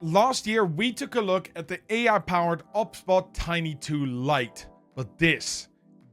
Last year, we took a look at the AI powered OBSBOT Tiny 2 Lite, but this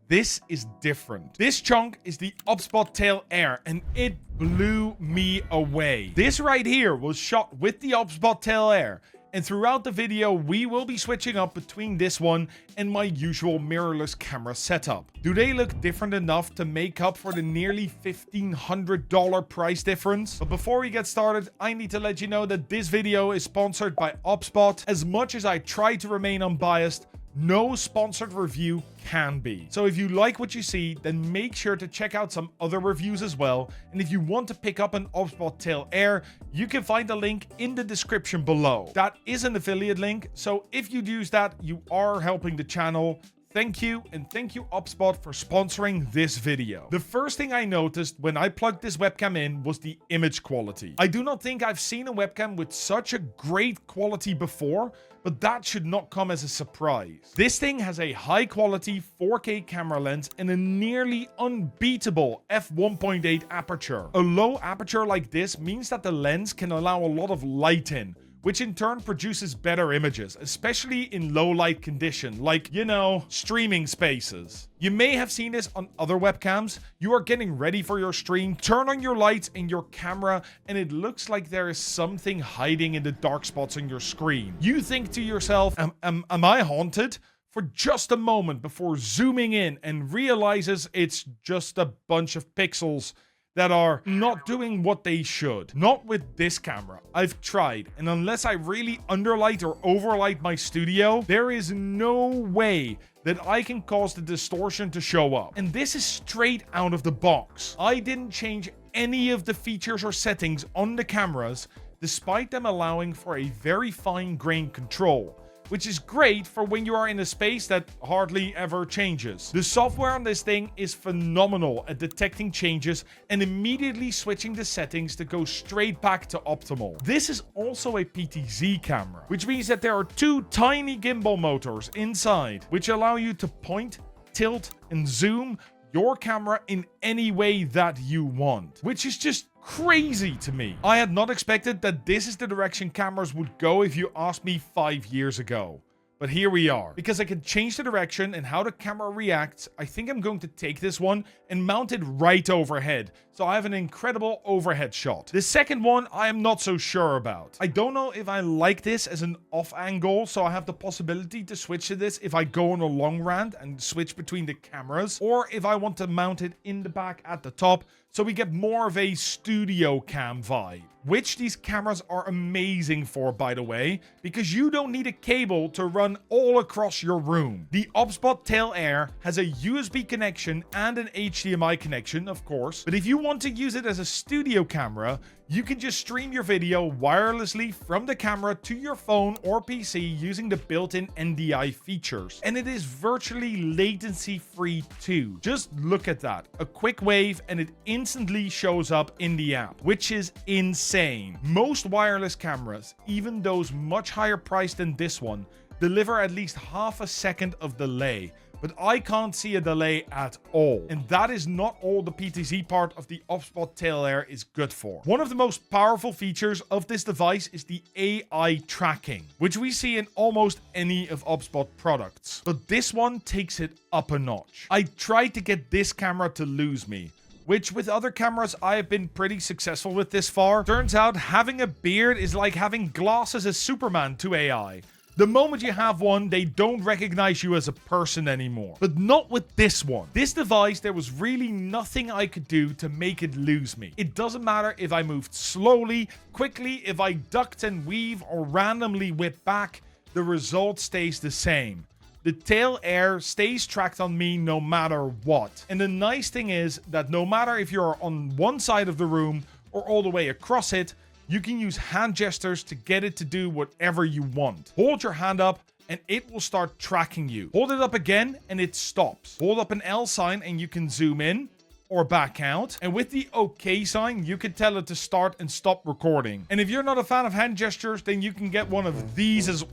is different. This chunk is the OBSBOT Tail Air, and it blew me away. This right here was shot with the OBSBOT Tail Air, and throughout the video, we will be switching up between this one and my usual mirrorless camera setup. Do they look different enough to make up for the nearly $1,500 price difference? But before we get started, I need to let you know that this video is sponsored by OBSBOT. As much as I try to remain unbiased, no sponsored review can be. So if you like what you see, then make sure to check out some other reviews as well. And if you want to pick up an OBSBOT Tail Air, you can find the link in the description below. That is an affiliate link, so if you use that, you are helping the channel. Thank you, and thank you OBSBOT for sponsoring this video. The first thing I noticed when I plugged this webcam in was the image quality. I do not think I've seen a webcam with such a great quality before, but that should not come as a surprise. This thing has a high quality 4K camera lens and a nearly unbeatable f1.8 aperture. A low aperture like this means that the lens can allow a lot of light in, which in turn produces better images, especially in low light condition, like, you know, streaming spaces. You may have seen this on other webcams. You are getting ready for your stream, turn on your lights in your camera, and it looks like there is something hiding in the dark spots on your screen. You think to yourself, am I haunted? For just a moment before zooming in and realizes it's just a bunch of pixels that are not doing what they should. Not with this camera. I've tried, and unless I really underlight or overlight my studio, there is no way that I can cause the distortion to show up. And this is straight out of the box. I didn't change any of the features or settings on the cameras, despite them allowing for a very fine grain control, which is great for when you are in a space that hardly ever changes. The software on this thing is phenomenal at detecting changes and immediately switching the settings to go straight back to optimal. This is also a PTZ camera, which means that there are two tiny gimbal motors inside, which allow you to point, tilt, and zoom your camera in any way that you want, which is just crazy to me. I had not expected that this is the direction cameras would go if you asked me 5 years ago. But here we are. Because I can change the direction and how the camera reacts, I think I'm going to take this one and mount it right overhead, so I have an incredible overhead shot. The second one, I am not so sure about. I don't know if I like this as an off angle, so I have the possibility to switch to this if I go on a long rant and switch between the cameras, or if I want to mount it in the back at the top, so we get more of a studio cam vibe. Which these cameras are amazing for, by the way, because you don't need a cable to run all across your room. The OBSBOT Tail Air has a USB connection and an HDMI connection, of course, but if you want to use it as a studio camera, you can just stream your video wirelessly from the camera to your phone or PC using the built-in NDI features. And it is virtually latency free too. Just look at that. A quick wave and it instantly shows up in the app, which is insane. Most wireless cameras, even those much higher priced than this one, deliver at least half a second of delay. But I can't see a delay at all. And that is not all the PTZ part of the OBSBOT Tail Air is good for. One of the most powerful features of this device is the AI tracking, which we see in almost any of OBSBOT products. But this one takes it up a notch. I tried to get this camera to lose me, which with other cameras I have been pretty successful with this far. Turns out having a beard is like having glasses as Superman to AI. The moment you have one, they don't recognize you as a person anymore. But not with this one. This device, there was really nothing I could do to make it lose me. It doesn't matter if I moved slowly, quickly, if I ducked and weave or randomly whip back, the result stays the same. The Tail Air stays tracked on me no matter what. And the nice thing is that no matter if you're on one side of the room or all the way across it, you can use hand gestures to get it to do whatever you want. Hold your hand up and it will start tracking you. Hold it up again and it stops. Hold up an L sign and you can zoom in or back out. And with the OK sign, you can tell it to start and stop recording. And if you're not a fan of hand gestures, then you can get one of these as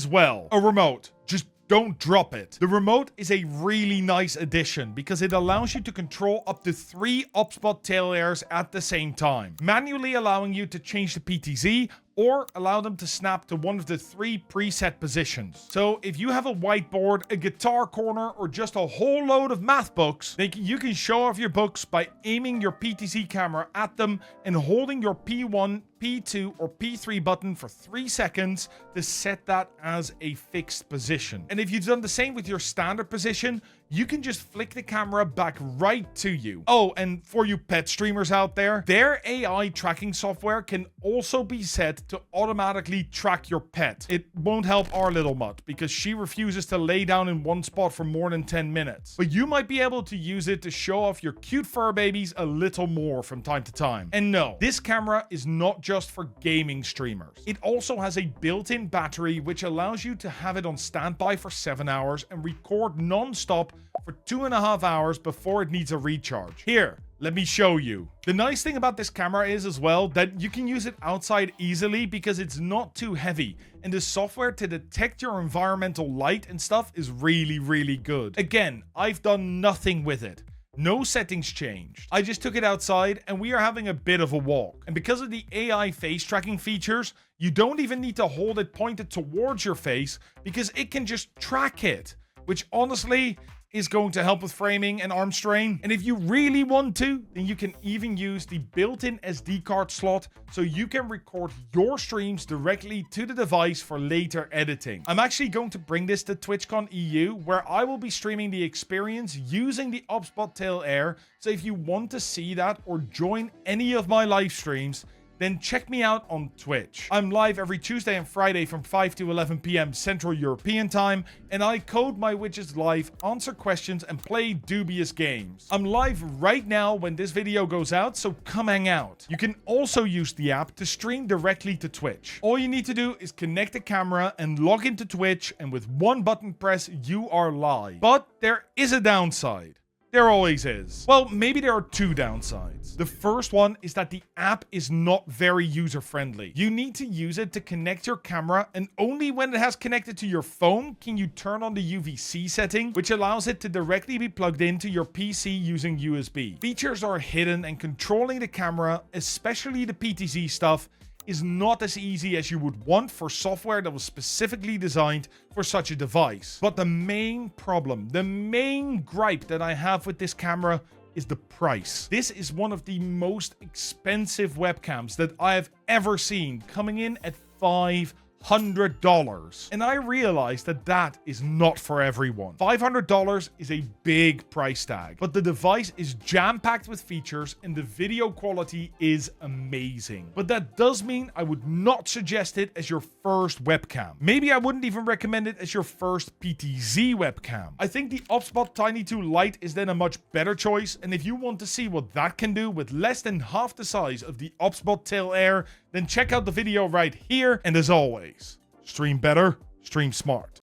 well. A remote. Just don't drop it. The remote is a really nice addition because it allows you to control up to 3 OBSBOT tail airs at the same time, manually allowing you to change the PTZ or allow them to snap to one of the 3 preset positions. So if you have a whiteboard, a guitar corner, or just a whole load of math books, you can show off your books by aiming your PTZ camera at them and holding your P1, P2, or P3 button for 3 seconds to set that as a fixed position. And if you've done the same with your standard position, you can just flick the camera back right to you. Oh, and for you pet streamers out there, their AI tracking software can also be set to automatically track your pet. It won't help our little mutt because she refuses to lay down in one spot for more than 10 minutes. But you might be able to use it to show off your cute fur babies a little more from time to time. And no, this camera is not just for gaming streamers. It also has a built-in battery which allows you to have it on standby for 7 hours and record non-stop for 2.5 hours before it needs a recharge. Here, let me show you. The nice thing about this camera is as well that you can use it outside easily because it's not too heavy, and the software to detect your environmental light and stuff is really good. Again, I've done nothing with it. No settings changed. I just took it outside and we are having a bit of a walk. And because of the AI face tracking features, you don't even need to hold it pointed towards your face because it can just track it, which honestly is going to help with framing and arm strain. And if you really want to, then you can even use the built-in SD card slot so you can record your streams directly to the device for later editing. I'm actually going to bring this to TwitchCon EU where I will be streaming the experience using the OBSBOT Tail Air. So if you want to see that or join any of my live streams, then check me out on Twitch. I'm live every Tuesday and Friday from 5 to 11 p.m. Central European Time, and I code my widgets live, answer questions, and play dubious games. I'm live right now when this video goes out, so come hang out. You can also use the app to stream directly to Twitch. All you need to do is connect the camera and log into Twitch, and with one button press, you are live. But there is a downside. There always is. Well, maybe there are 2 downsides. The first one is that the app is not very user-friendly. You need to use it to connect your camera, and only when it has connected to your phone can you turn on the UVC setting, which allows it to directly be plugged into your PC using USB. Features are hidden, and controlling the camera, especially the PTZ stuff, is not as easy as you would want for software that was specifically designed for such a device. But the main problem, the main gripe that I have with this camera is the price. This is one of the most expensive webcams that I have ever seen, coming in at $500. And I realize that that is not for everyone. $500 is a big price tag, but the device is jam-packed with features and the video quality is amazing. But that does mean I would not suggest it as your first webcam. Maybe I wouldn't even recommend it as your first PTZ webcam. I think the OBSBOT Tiny 2 Lite is then a much better choice, and if you want to see what that can do with less than half the size of the OBSBOT Tail Air, then check out the video right here, and as always, stream better, stream smart.